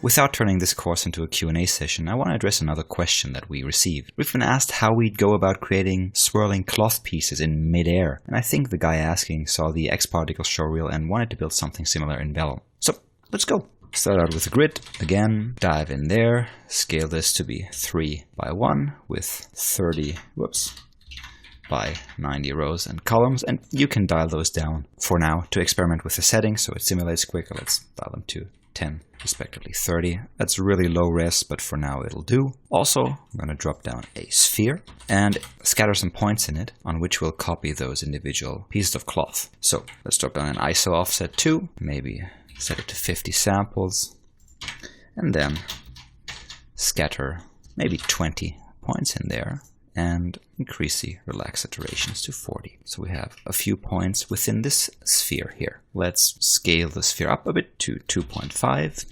Without turning this course into a Q&A session, I want to address another question that we received. We've been asked how we'd go about creating swirling cloth pieces in mid-air, and I think the guy asking saw the X-Particle showreel and wanted to build something similar in Vellum. So, let's go! Start out with a grid, again, dive in there, scale this to be 3 by 1 with 30, by 90 rows and columns, and you can dial those down for now to experiment with the settings so it simulates quicker. Let's dial them to 10, respectively 30. That's really low res, but for now it'll do. Also, I'm going to drop down a sphere and scatter some points in it on which we'll copy those individual pieces of cloth. So let's drop down an ISO offset 2, maybe set it to 50 samples, and then scatter maybe 20 points in there and increase the relax iterations to 40. So we have a few points within this sphere here. Let's scale the sphere up a bit to 2.5,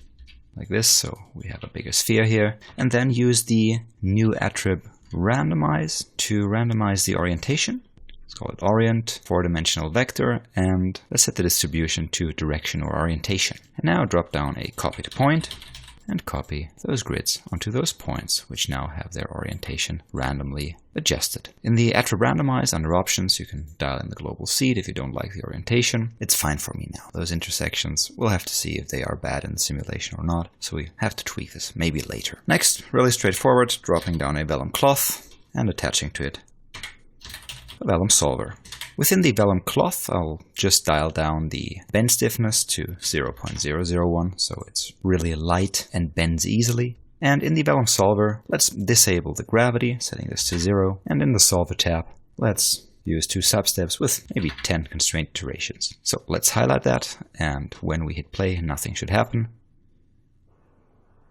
like this, so we have a bigger sphere here. And then use the new attrib randomize to randomize the orientation. Let's call it orient, 4-dimensional vector, and let's set the distribution to direction or orientation. And now drop down a copy to point, and copy those grids onto those points, which now have their orientation randomly adjusted. In the attrib randomize, under options, you can dial in the global seed if you don't like the orientation. It's fine for me now. Those intersections, we'll have to see if they are bad in the simulation or not, so we have to tweak this maybe later. Next, really straightforward, dropping down a Vellum cloth and attaching to it a Vellum solver. Within the Vellum cloth, I'll just dial down the bend stiffness to 0.001, so it's really light and bends easily. And in the Vellum solver, let's disable the gravity, setting this to 0. And in the solver tab, let's use 2 substeps with maybe 10 constraint iterations. So let's highlight that, and when we hit play, nothing should happen.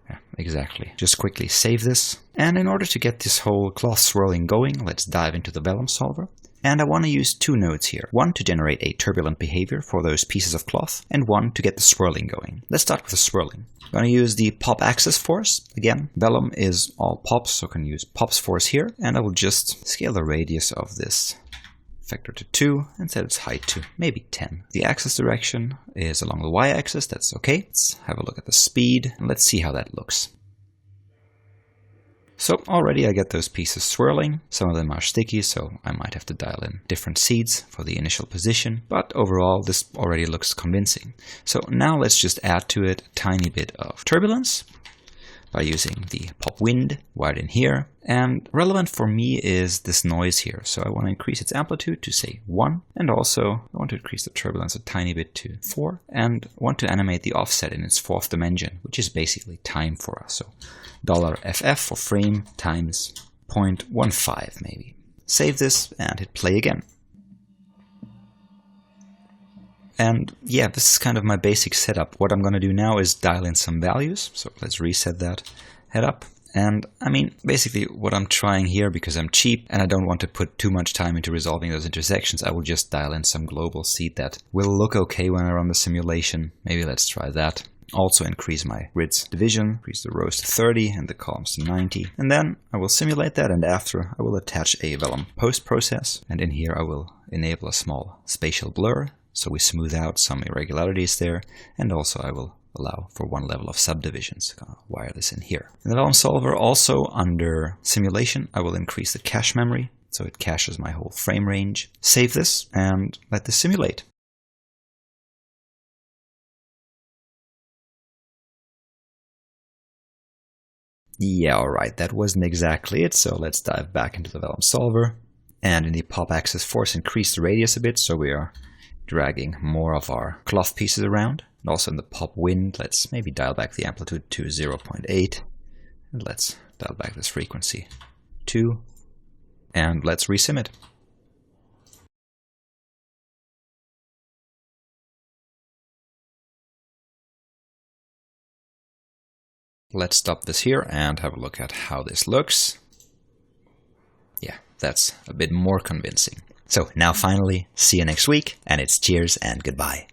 Yeah, exactly. Just quickly save this. And in order to get this whole cloth swirling going, let's dive into the Vellum solver. And I want to use 2 nodes here. One to generate a turbulent behavior for those pieces of cloth, and one to get the swirling going. Let's start with the swirling. I'm going to use the pop axis force. Again, Vellum is all pops, so I can use pops force here. And I will just scale the radius of this vector to 2 and set its height to maybe 10. The axis direction is along the y-axis, that's okay. Let's have a look at the speed, and let's see how that looks. So already I get those pieces swirling. Some of them are sticky, so I might have to dial in different seeds for the initial position. But overall, this already looks convincing. So now let's just add to it a tiny bit of turbulence by using the pop wind right in here. And relevant for me is this noise here. So I want to increase its amplitude to say 1. And also I want to increase the turbulence a tiny bit to 4. And want to animate the offset in its 4th dimension, which is basically time for us. So $FF for frame times 0.15 maybe. Save this and hit play again. And yeah, this is kind of my basic setup. What I'm going to do now is dial in some values. So let's reset that head up. And I mean, basically what I'm trying here, because I'm cheap and I don't want to put too much time into resolving those intersections, I will just dial in some global seed that will look okay when I run the simulation. Maybe let's try that. Also increase my grids division, increase the rows to 30 and the columns to 90. And then I will simulate that, and after I will attach a Vellum post process. And in here I will enable a small spatial blur, so we smooth out some irregularities there. And also I will allow for 1 level of subdivisions. I'm gonna wire this in here. In the Vellum solver, also under simulation, I will increase the cache memory, so it caches my whole frame range. Save this and let this simulate. Yeah, alright, that wasn't exactly it, so let's dive back into the Vellum solver. And in the pop axis force, increase the radius a bit, so we are dragging more of our cloth pieces around. And also in the pop wind, let's maybe dial back the amplitude to 0.8. And let's dial back this frequency 2. And let's resim it. Let's stop this here and have a look at how this looks. Yeah, that's a bit more convincing. So now finally, see you next week, and it's cheers and goodbye.